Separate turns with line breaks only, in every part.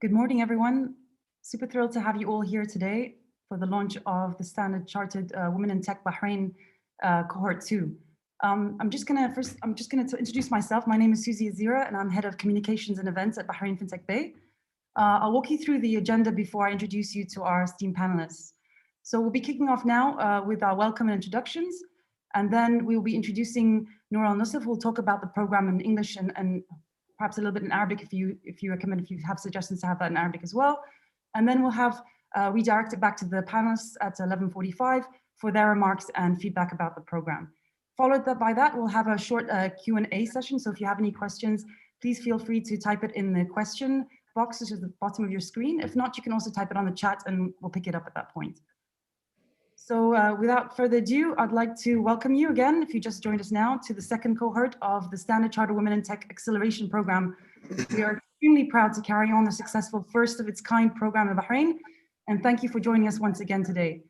Good morning, everyone. Super thrilled to have you all here today for the launch of the Standard Chartered Women in Tech Bahrain Cohort 2. I'm just gonna introduce myself. My name is Susie Azira, and I'm Head of Communications and Events at Bahrain FinTech Bay. I'll walk you through the agenda before I introduce you to our esteemed panelists. So we'll be kicking off now with our welcome and introductions, and then we'll be introducing Nora Nusef, who will talk about the program in English and perhaps a little bit in Arabic if you recommend, if you have suggestions to have that in Arabic as well. And then we'll have redirect it back to the panelists at 11:45 for their remarks and feedback about the program. Followed by that, we'll have a short Q&A session. So if you have any questions, please feel free to type it in the question box, which is at the bottom of your screen. If not, you can also type it on the chat and we'll pick it up at that point. So without further ado, I'd like to welcome you again, if you just joined us now, to the second cohort of the Standard Chartered Women in Tech Acceleration Program. We are extremely proud to carry on the successful first of its kind program in Bahrain, and thank you for joining us once again today.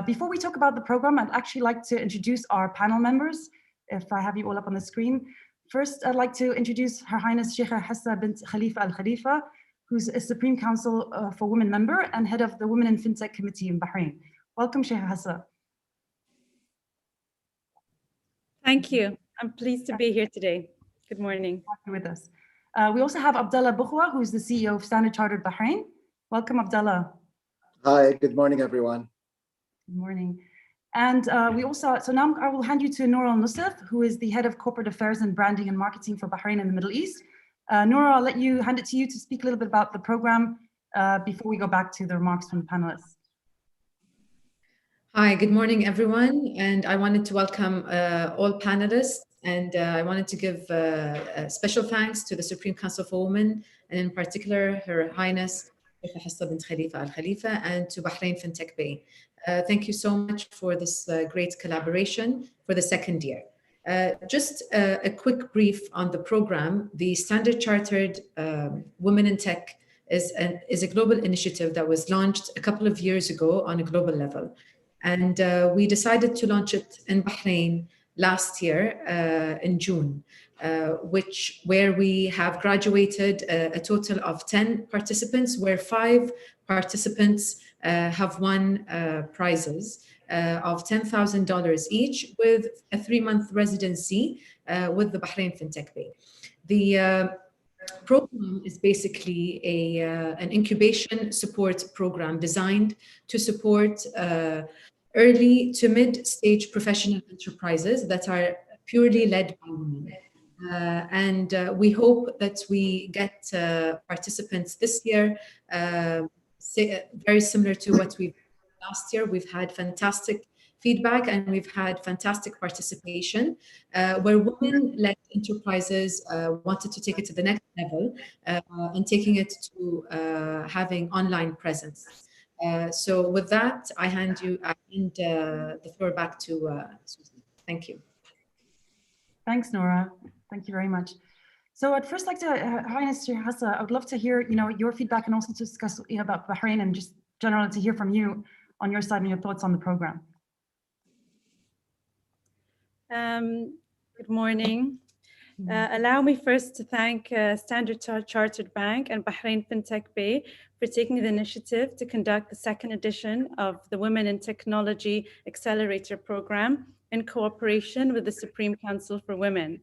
Before we talk about the program, I'd actually like to introduce our panel members, if I have you all up on the screen. First, I'd like to introduce Her Highness Sheikha Hassa bint Khalifa Al Khalifa, who's a Supreme Council for Women member and head of the Women in FinTech Committee in Bahrain. Welcome, Sheikha Hassa.
Thank you. I'm pleased to be here today. Good morning.
Happy with us. We also have Abdullah Bukhwa, who is the CEO of Standard Chartered Bahrain. Welcome, Abdullah.
Hi, good morning, everyone.
Good morning. And so now I will hand you to Nora Nusef, who is the head of corporate affairs and branding and marketing for Bahrain and the Middle East. Nora, I'll hand it to you to speak a little bit about the program before we go back to the remarks from the panelists.
Hi, good morning, everyone. And I wanted to welcome all panelists. And I wanted to give special thanks to the Supreme Council for Women, and in particular, Her Highness Sheikha Hassa bint Khalifa Al Khalifa, and to Bahrain FinTech Bay. Thank you so much for this great collaboration for the second year. Just a quick brief on the program. The Standard Chartered Women in Tech is a global initiative that was launched a couple of years ago on a global level. And we decided to launch it in Bahrain last year in June, where we have graduated a total of 10 participants, where 5 participants have won prizes of $10,000 each, with a 3-month residency with the Bahrain FinTech Bay. The program is basically an incubation support program designed to support early to mid-stage professional enterprises that are purely led by women. And we hope that we get participants this year, very similar to what we've done last year. We've had fantastic feedback and we've had fantastic participation where women-led enterprises wanted to take it to the next level and taking it to having online presence. So with that, I hand the floor back to Susan. Thank you.
Thanks, Nora. Thank you very much. So I'd first like to, Highness Sheikha Hassa, I would love to hear your feedback and also to discuss about Bahrain and just generally to hear from you on your side and your thoughts on the program.
Good morning. Allow me first to thank Standard Chartered Bank and Bahrain FinTech Bay for taking the initiative to conduct the second edition of the Women in Technology Accelerator Program in cooperation with the Supreme Council for Women.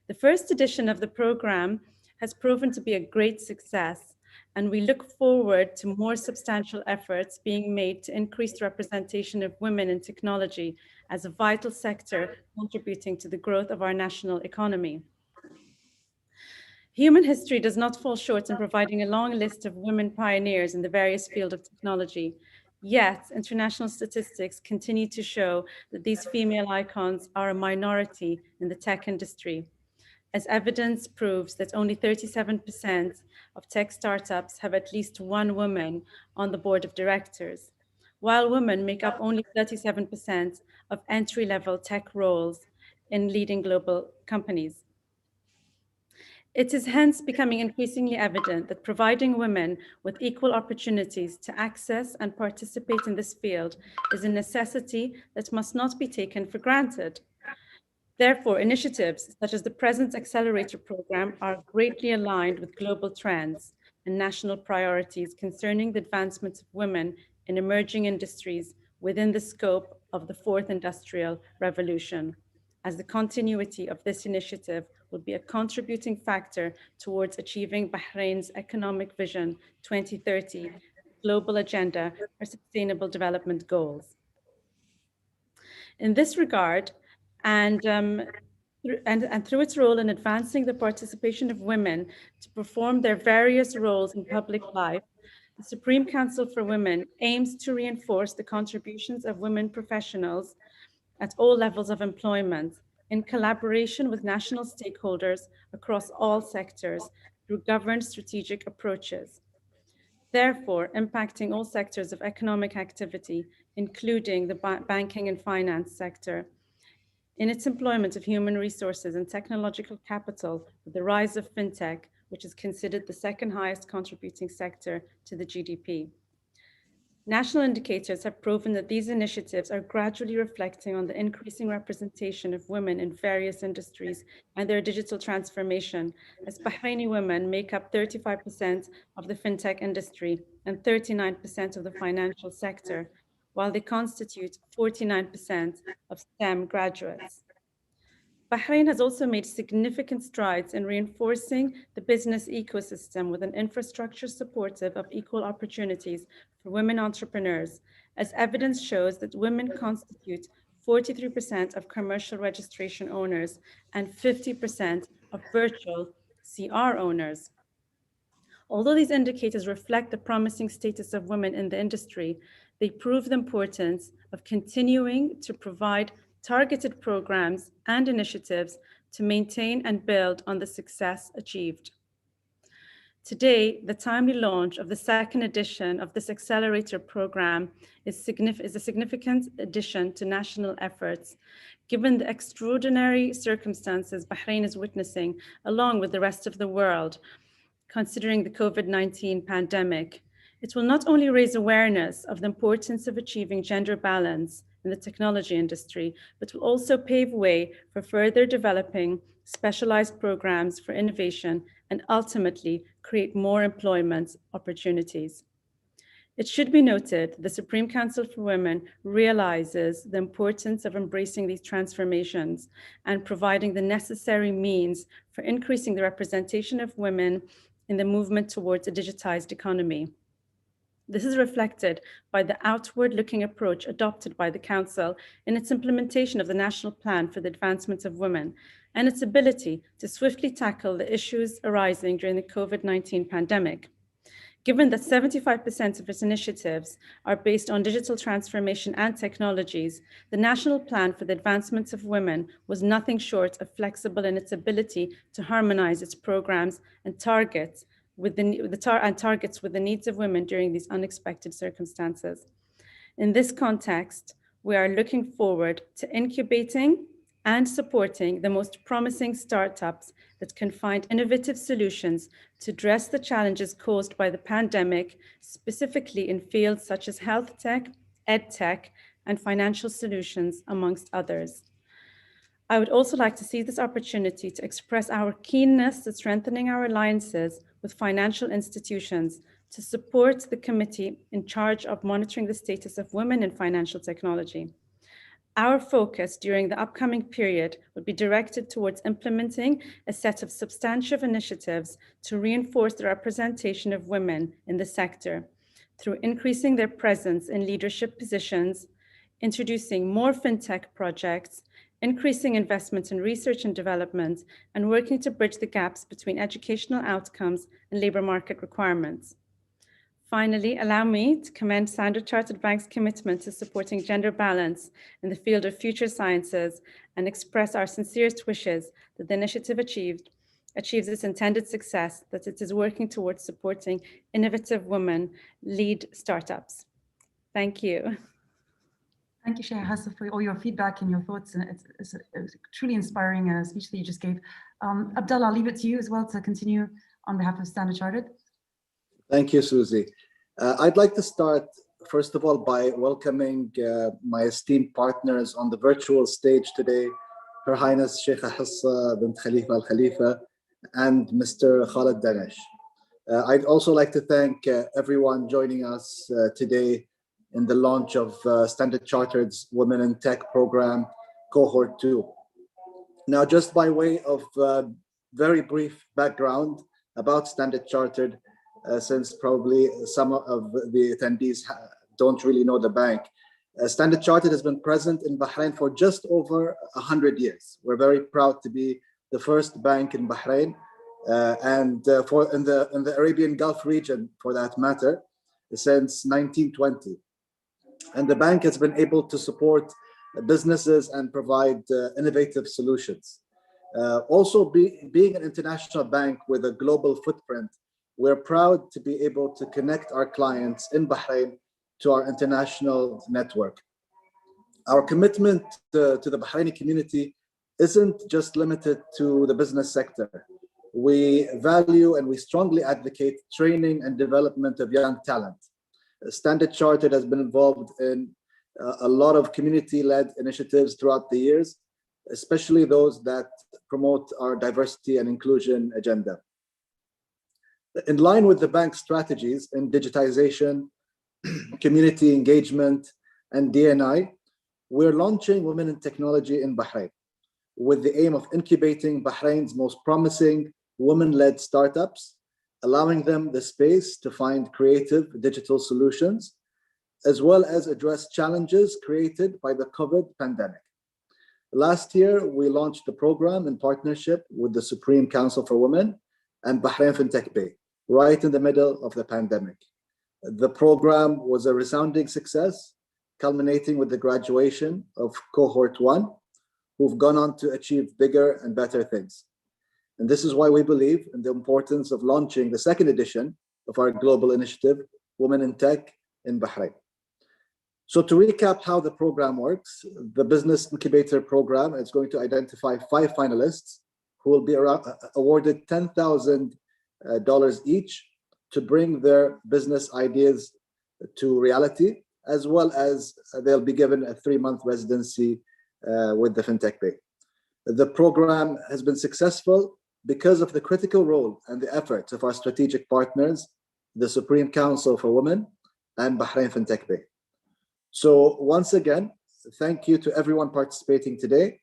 The first edition of the program has proven to be a great success, and we look forward to more substantial efforts being made to increase the representation of women in technology as a vital sector contributing to the growth of our national economy. Human history does not fall short in providing a long list of women pioneers in the various fields of technology. Yet, international statistics continue to show that these female icons are a minority in the tech industry, as evidence proves that only 37% of tech startups have at least one woman on the board of directors, while women make up only 37% of entry-level tech roles in leading global companies. It is hence becoming increasingly evident that providing women with equal opportunities to access and participate in this field is a necessity that must not be taken for granted. Therefore, initiatives such as the present Accelerator Program are greatly aligned with global trends and national priorities concerning the advancement of women in emerging industries within the scope of the Fourth Industrial Revolution, as the continuity of this initiative will be a contributing factor towards achieving Bahrain's Economic Vision 2030 Global Agenda for Sustainable Development Goals. In this regard, and through its role in advancing the participation of women to perform their various roles in public life, the Supreme Council for Women aims to reinforce the contributions of women professionals at all levels of employment in collaboration with national stakeholders across all sectors through governed strategic approaches, therefore impacting all sectors of economic activity, including the banking and finance sector, in its employment of human resources and technological capital with the rise of fintech, which is considered the second highest contributing sector to the GDP. National indicators have proven that these initiatives are gradually reflecting on the increasing representation of women in various industries and their digital transformation, as Bahraini women make up 35% of the fintech industry and 39% of the financial sector, while they constitute 49% of STEM graduates. Bahrain has also made significant strides in reinforcing the business ecosystem with an infrastructure supportive of equal opportunities for women entrepreneurs, as evidence shows that women constitute 43% of commercial registration owners and 50% of virtual CR owners. Although these indicators reflect the promising status of women in the industry, they prove the importance of continuing to provide targeted programs and initiatives to maintain and build on the success achieved. Today, the timely launch of the second edition of this accelerator program is a significant addition to national efforts, given the extraordinary circumstances Bahrain is witnessing, along with the rest of the world, considering the COVID-19 pandemic. It will not only raise awareness of the importance of achieving gender balance in the technology industry, but will also pave way for further developing specialized programs for innovation and ultimately create more employment opportunities. It should be noted, the Supreme Council for Women realizes the importance of embracing these transformations and providing the necessary means for increasing the representation of women in the movement towards a digitized economy. This is reflected by the outward-looking approach adopted by the Council in its implementation of the National Plan for the Advancement of Women and its ability to swiftly tackle the issues arising during the COVID-19 pandemic. Given that 75% of its initiatives are based on digital transformation and technologies, the National Plan for the Advancement of Women was nothing short of flexible in its ability to harmonize its programs and targets with the needs of women during these unexpected circumstances. In this context, we are looking forward to incubating and supporting the most promising startups that can find innovative solutions to address the challenges caused by the pandemic, specifically in fields such as health tech, ed tech, and financial solutions, amongst others. I would also like to seize this opportunity to express our keenness to strengthening our alliances with financial institutions to support the committee in charge of monitoring the status of women in financial technology. Our focus during the upcoming period would be directed towards implementing a set of substantive initiatives to reinforce the representation of women in the sector through increasing their presence in leadership positions, introducing more fintech projects, increasing investment in research and development, and working to bridge the gaps between educational outcomes and labor market requirements. Finally, allow me to commend Standard Chartered Bank's commitment to supporting gender balance in the field of future sciences and express our sincerest wishes that the initiative achieves its intended success, that it is working towards supporting innovative women-led startups. Thank you.
Thank you, Sheikh Hassan, for all your feedback and your thoughts. And it's a truly inspiring speech that you just gave. Abdullah, I'll leave it to you as well to continue on behalf of Standard Chartered.
Thank you, Susie. I'd like to start, first of all, by welcoming my esteemed partners on the virtual stage today, Her Highness Sheikha Hassa bint Khalifa Al Khalifa and Mr. Khalid Danish. I'd also like to thank everyone joining us today in the launch of Standard Chartered's Women in Tech program, cohort 2. Now, just by way of very brief background about Standard Chartered, since probably some of the attendees don't really know the bank. Standard Chartered has been present in Bahrain for just over 100 years. We're very proud to be the first bank in Bahrain and in the Arabian Gulf region, for that matter, since 1920. And the bank has been able to support businesses and provide innovative solutions. Being an international bank with a global footprint, we're proud to be able to connect our clients in Bahrain to our international network. Our commitment to the Bahraini community isn't just limited to the business sector. We value and we strongly advocate training and development of young talent. Standard Chartered has been involved in a lot of community-led initiatives throughout the years, especially those that promote our diversity and inclusion agenda. In line with the bank's strategies in digitization, community engagement, and D&I, we're launching Women in Technology in Bahrain with the aim of incubating Bahrain's most promising women-led startups, allowing them the space to find creative digital solutions, as well as address challenges created by the COVID pandemic. Last year, we launched the program in partnership with the Supreme Council for Women and Bahrain FinTech Bay, right in the middle of the pandemic. The program was a resounding success, culminating with the graduation of cohort 1, who've gone on to achieve bigger and better things. And this is why we believe in the importance of launching the second edition of our global initiative, Women in Tech in Bahrain. So to recap how the program works, the Business Incubator Program is going to identify 5 finalists who will be awarded $10,000 each to bring their business ideas to reality, as well as they'll be given a 3-month residency with the FinTech Bay. The program has been successful because of the critical role and the efforts of our strategic partners, the Supreme Council for Women and Bahrain FinTech Bay. So once again, thank you to everyone participating today,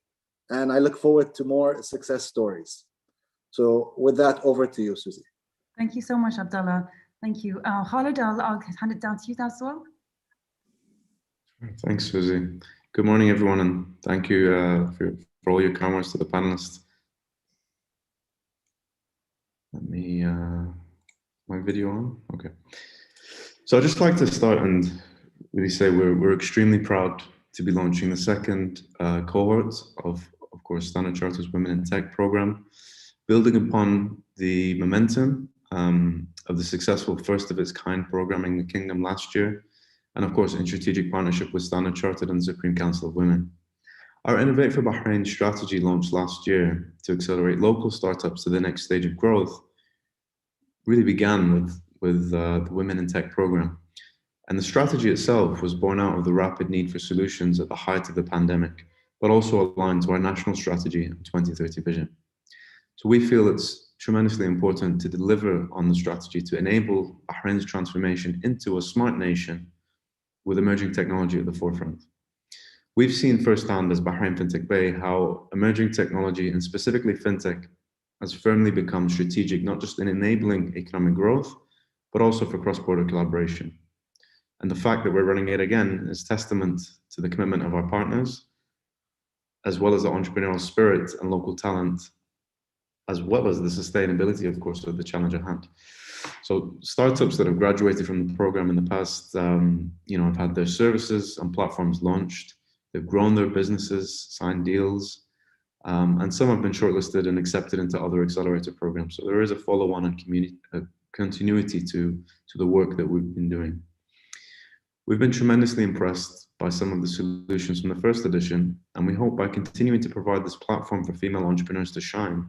and I look forward to more success stories. So with that, over to you, Susie.
Thank you so much, Abdullah. Thank you. Khalid, I'll hand it down to you as well.
Thanks, Susie. Good morning, everyone, and thank you for all your comments to the panelists. Let me, my video on? Okay. So I'd just like to start and really say we're extremely proud to be launching the second cohort of course, Standard Chartered's Women in Tech program, building upon the momentum of the successful first of its kind programming in the Kingdom last year, and of course in strategic partnership with Standard Chartered and the Supreme Council of Women. Our Innovate for Bahrain strategy launched last year to accelerate local startups to the next stage of growth really began with the Women in Tech program. And the strategy itself was born out of the rapid need for solutions at the height of the pandemic, but also aligned to our national strategy and 2030 vision. So we feel it's tremendously important to deliver on the strategy to enable Bahrain's transformation into a smart nation with emerging technology at the forefront. We've seen firsthand as Bahrain FinTech Bay how emerging technology, and specifically FinTech, has firmly become strategic, not just in enabling economic growth, but also for cross-border collaboration. And the fact that we're running it again is testament to the commitment of our partners, as well as the entrepreneurial spirit and local talent, as well as the sustainability, of course, of the challenge at hand. So startups that have graduated from the program in the past, have had their services and platforms launched. They've grown their businesses, signed deals, and some have been shortlisted and accepted into other accelerator programs. So there is a follow-on and continuity to the work that we've been doing. We've been tremendously impressed by some of the solutions from the first edition, and we hope by continuing to provide this platform for female entrepreneurs to shine,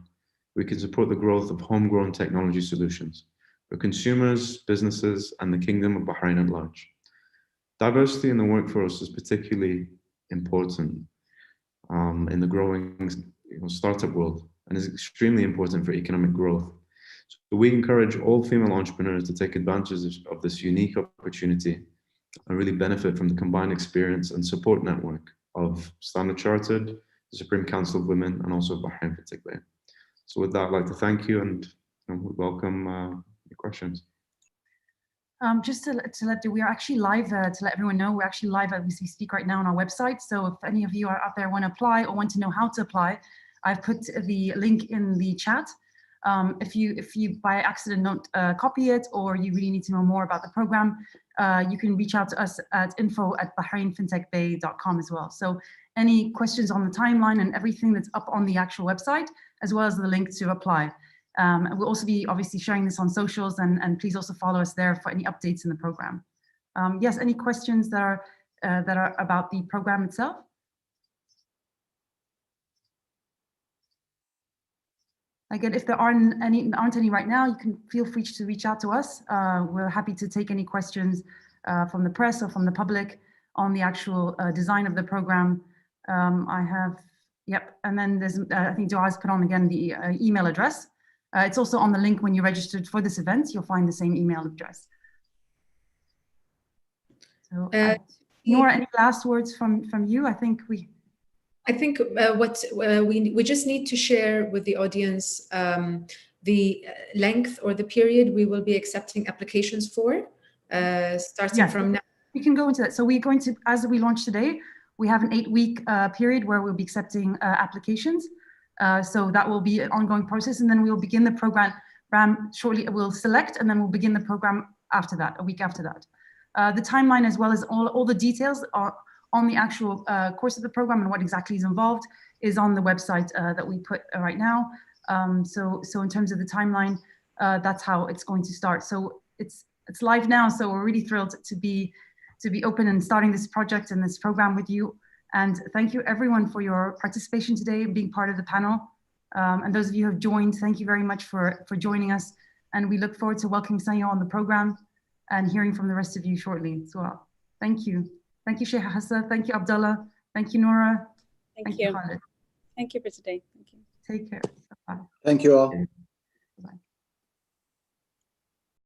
we can support the growth of homegrown technology solutions for consumers, businesses, and the Kingdom of Bahrain at large. Diversity in the workforce is particularly important in the growing startup world, and is extremely important for economic growth. So we encourage all female entrepreneurs to take advantage of this unique opportunity and really benefit from the combined experience and support network of Standard Chartered, the Supreme Council of Women, and also Bahrain Fintech Bay. So with that, I'd like to thank you and welcome your questions.
Just to let you, we are actually live, to let everyone know, we're actually live as we speak right now on our website. So if any of you are out there want to apply or want to know how to apply, I've put the link in the chat. If you by accident don't copy it, or you really need to know more about the program, you can reach out to us at info@bahrainfintechbay.com as well. So any questions on the timeline and everything that's up on the actual website, as well as the link to apply. And we'll also be obviously sharing this on socials, and please also follow us there for any updates in the program. Yes, any questions that are about the program itself? Again, if there aren't any right now, you can feel free to reach out to us. We're happy to take any questions from the press or from the public on the actual design of the program. And then there's, I think Dua's put on again the email address. It's also on the link when you registered for this event, you'll find the same email address. So, Nora, any last words from you? I think
what we just need to share with the audience the length or the period we will be accepting applications for, starting from now.
We can go into that. So we're going to, as we launch today, we have an 8-week period where we'll be accepting applications. So that will be an ongoing process, and then we'll begin the program shortly. We'll select, and then we'll begin the program after that, a week after that. The timeline, as well as all the details are on the actual course of the program and what exactly is involved, is on the website that we put right now. So in terms of the timeline, that's how it's going to start. So it's live now. So we're really thrilled to be open and starting this project and this program with you. And thank you everyone for your participation today and being part of the panel. And those of you who have joined, thank you very much for joining us. And we look forward to welcoming some of you on the program and hearing from the rest of you shortly as well. Thank you. Thank you, Sheikh Hassan. Thank you, Abdullah. Thank you, Nora.
Thank you.
Khalid.
Thank you for today. Thank you.
Take care. Bye.
Thank you all.